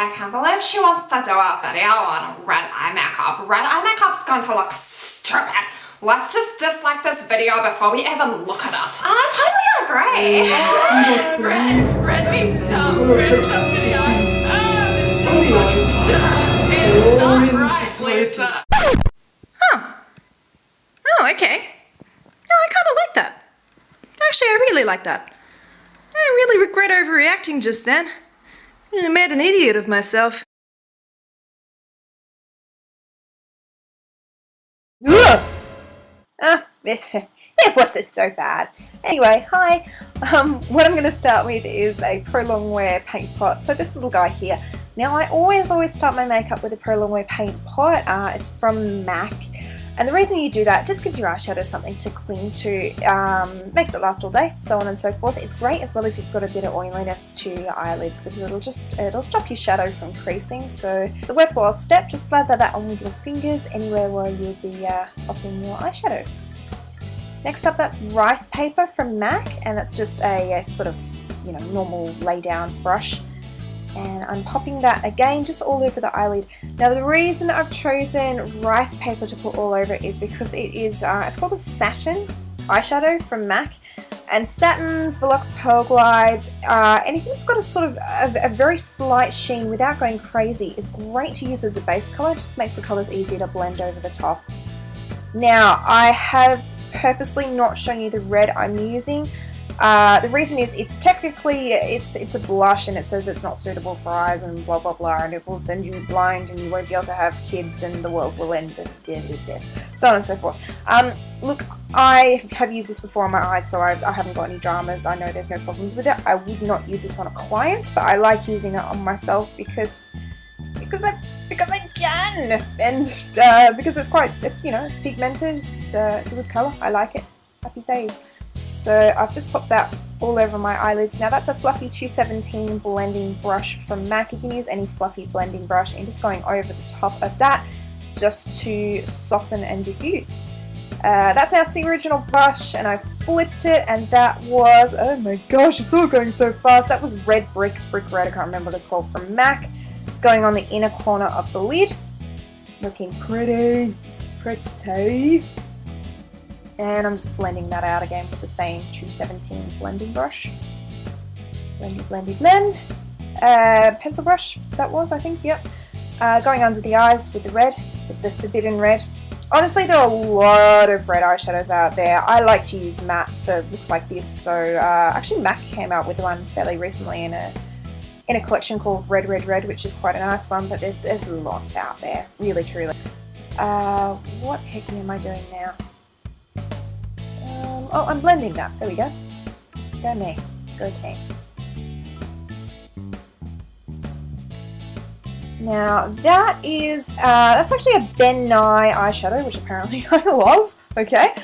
I can't believe she wants to do a video on red eye makeup. Red eye makeup's going to look stupid. Let's just dislike this video before we even look at it. I totally agree. Red means dumb. Red comes in the eye. It's not right, Lisa. Huh. Oh, okay. No, I kind of like that. Actually, I really like that. I really regret overreacting just then. I made an idiot of myself. Ugh. It wasn't so bad. Anyway, hi. What I'm going to start with is a Pro Longwear paint pot. So this little guy here. Now I always start my makeup with a Pro Longwear paint pot. It's from M.A.C. And the reason you do that, just gives your eyeshadow something to cling to, makes it last all day, so on and so forth. It's great as well if you've got a bit of oiliness to your eyelids, because it'll stop your shadow from creasing. So the worthwhile step, just slather that on with your fingers anywhere where you'll be popping your eyeshadow. Next up, that's Ricepaper from M.A.C, and that's just a sort of, you know, normal lay down brush. And I'm popping that again just all over the eyelid. Now the reason I've chosen Ricepaper to put all over is because it is, it's called a satin eyeshadow from M.A.C. And satins, Volux Pearl Glides, anything that's got a sort of a very slight sheen without going crazy is great to use as a base colour. It just makes the colours easier to blend over the top. Now I have purposely not shown you the red I'm using. The reason is it's technically it's a blush, and it says it's not suitable for eyes and blah blah blah, and it will send you blind and you won't be able to have kids and the world will end and so on and so forth. Look, I have used this before on my eyes, so I haven't got any dramas. I know there's no problems with it. I would not use this on a client, but I like using it on myself because I can, and because it's pigmented. It's a good colour. I like it. Happy days. So I've just popped that all over my eyelids. Now that's a fluffy 217 blending brush from M.A.C. You can use any fluffy blending brush, and just going over the top of that just to soften and diffuse. That's the original brush, and I flipped it, and that was, oh my gosh, it's all going so fast. That was Red Brick Red, I can't remember what it's called, from M.A.C, going on the inner corner of the lid. Looking pretty. And I'm just blending that out again with the same 217 blending brush. Blend. Pencil brush, that was, I think, yep. Going under the eyes with the red, with the Forbidden Red. Honestly, there are a lot of red eyeshadows out there. I like to use matte for looks like this. So actually M.A.C came out with one fairly recently in a collection called Red, which is quite a nice one, but there's lots out there, really, truly. What the heck am I doing now? Oh, I'm blending that. There we go. Go me. Go team. Now that is that's actually a Ben Nye eyeshadow, which apparently I love. Okay.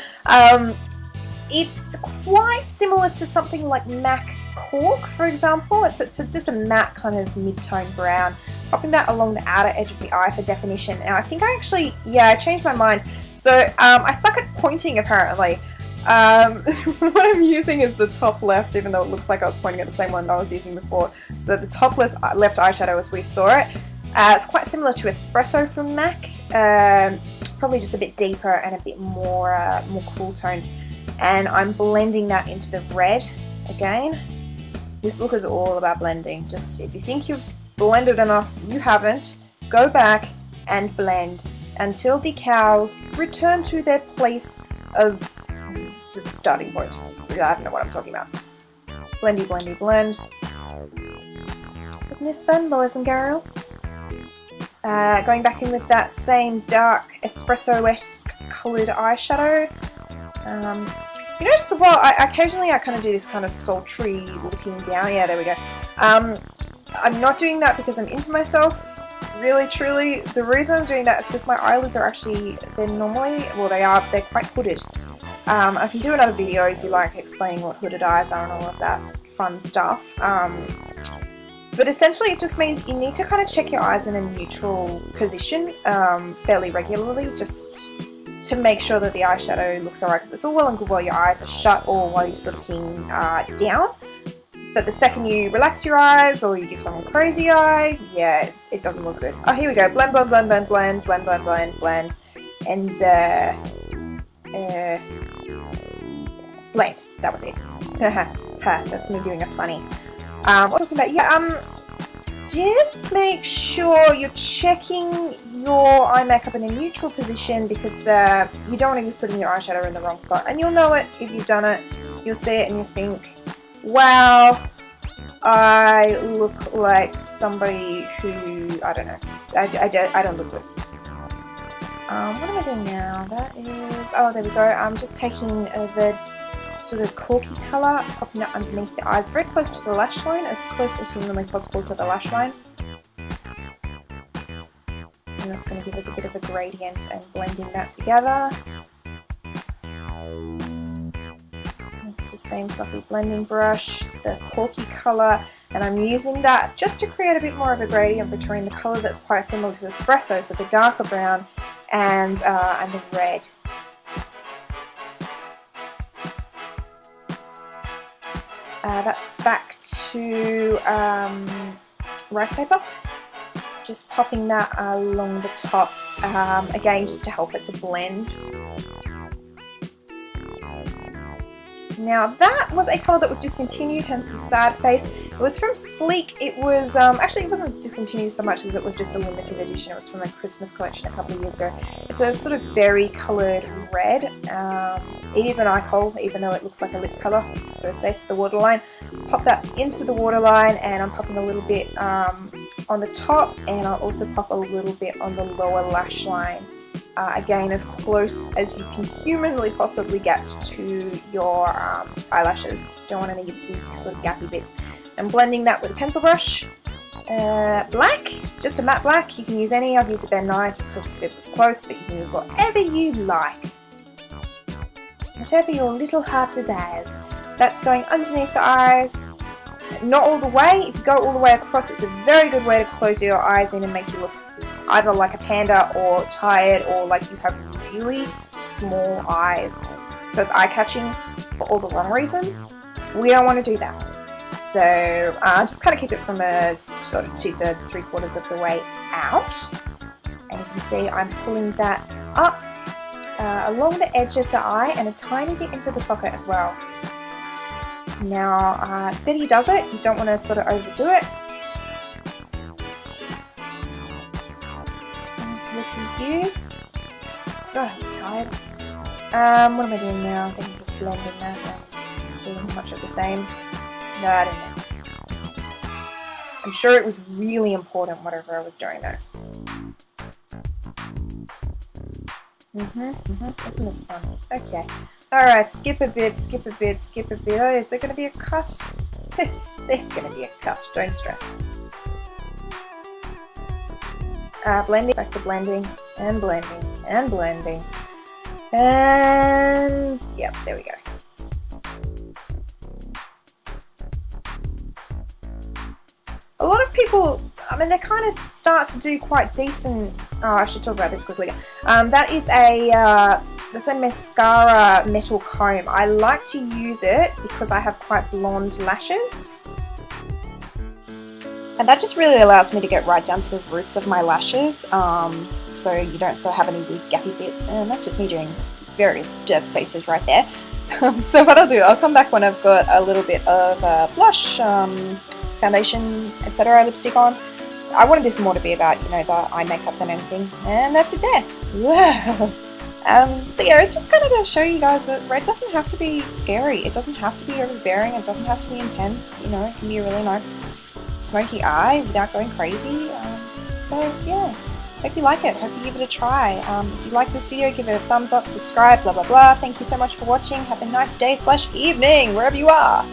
It's quite similar to something like M.A.C Cork, for example. It's just a matte kind of mid-tone brown. Popping that along the outer edge of the eye for definition. Now I think I changed my mind. So I suck at pointing apparently. What I'm using is the top left, even though it looks like I was pointing at the same one that I was using before. So the top left eyeshadow as we saw it. It's quite similar to Espresso from M.A.C. Probably just a bit deeper and a bit more cool toned. And I'm blending that into the red again. This look is all about blending. Just if you think you've blended enough, you haven't. Go back and blend until the cows return to their place of just a starting point. I don't know what I'm talking about. Blend. Isn't this fun, boys and girls? Going back in with that same dark espresso-esque coloured eyeshadow. You notice occasionally I kind of do this kind of sultry looking down. Yeah, there we go. I'm not doing that because I'm into myself. Really, truly, the reason I'm doing that is because my eyelids are actually, they're quite hooded. I can do another video if you like explaining what hooded eyes are and all of that fun stuff. But essentially it just means you need to kind of check your eyes in a neutral position fairly regularly, just to make sure that the eyeshadow looks alright. Because it's all well and good while your eyes are shut or while you're sort of looking down. But the second you relax your eyes or you give someone crazy eye, yeah, it doesn't look good. Oh, here we go. Blend, blend, blend, blend, blend, blend, blend, blend, blend. And blend. That was it. That's me doing a funny. What am I talking about? Yeah, just make sure you're checking your eye makeup in a neutral position, because you don't want to be putting your eyeshadow in the wrong spot. And you'll know it if you've done it. You'll see it and you'll think, wow, I look like somebody who, I don't know, I don't look good. What am I doing now? That is, oh, there we go. I'm just taking the sort of corky colour, popping that underneath the eyes, very close to the lash line, as close as humanly possible to the lash line. And that's going to give us a bit of a gradient, and blending that together. It's the same fluffy blending brush, the corky colour, and I'm using that just to create a bit more of a gradient between the colour that's quite similar to espresso, so the darker brown, and the red. That's back to Ricepaper. Just popping that along the top, again just to help it to blend. Now that was a colour that was discontinued, hence the sad face. It was from Sleek. It was, actually it wasn't discontinued so much as it was just a limited edition. It was from a Christmas collection a couple of years ago. It's a sort of berry coloured red. It is an Eye Kohl, even though it looks like a lip colour, so safe, the waterline. Pop that into the waterline, and I'm popping a little bit on the top, and I'll also pop a little bit on the lower lash line. Again, as close as you can humanly possibly get to your eyelashes. Don't want any big sort of gappy bits. And blending that with a pencil brush. Black, just a matte black. You can use any. I've used a Ben Nye just because it was close, but you can use whatever you like. Whatever your little heart desires. That's going underneath the eyes. Not all the way. If you go all the way across, it's a very good way to close your eyes in and make you look either like a panda or tired, or like you have really small eyes. So it's eye-catching for all the wrong reasons. We don't want to do that. So just kind of keep it from a sort of 2/3, 3/4 of the way out. And you can see I'm pulling that up along the edge of the eye and a tiny bit into the socket as well. Now, steady does it. You don't want to sort of overdo it. You. God, I'm tired. What am I doing now? I think I'm just blending that and doing much of the same. No, I don't know. I'm sure it was really important whatever I was doing though. Isn't this fun? Okay. Alright, skip a bit, skip a bit, skip a bit. Oh, is there going to be a cut? There's going to be a cut. Don't stress. Blending, back to blending, and blending, and blending, and yep, there we go. A lot of people, I mean, they kind of start to do quite decent. Oh, I should talk about this quickly. That is that's a mascara metal comb. I like to use it because I have quite blonde lashes. And that just really allows me to get right down to the roots of my lashes, so you don't sort of have any weird gappy bits. And that's just me doing various derp faces right there. So what I'll do, I'll come back when I've got a little bit of blush, foundation, etc. lipstick on. I wanted this more to be about, you know, the eye makeup than anything. And that's it there. Wow. So yeah, it's just kind of to show you guys that red doesn't have to be scary. It doesn't have to be overbearing. It doesn't have to be intense. You know, it can be a really nice smoky eye without going crazy. So yeah, hope you like it. Hope you give it a try. If you like this video, give it a thumbs up, subscribe, blah blah blah. Thank you so much for watching. Have a nice day / evening wherever you are.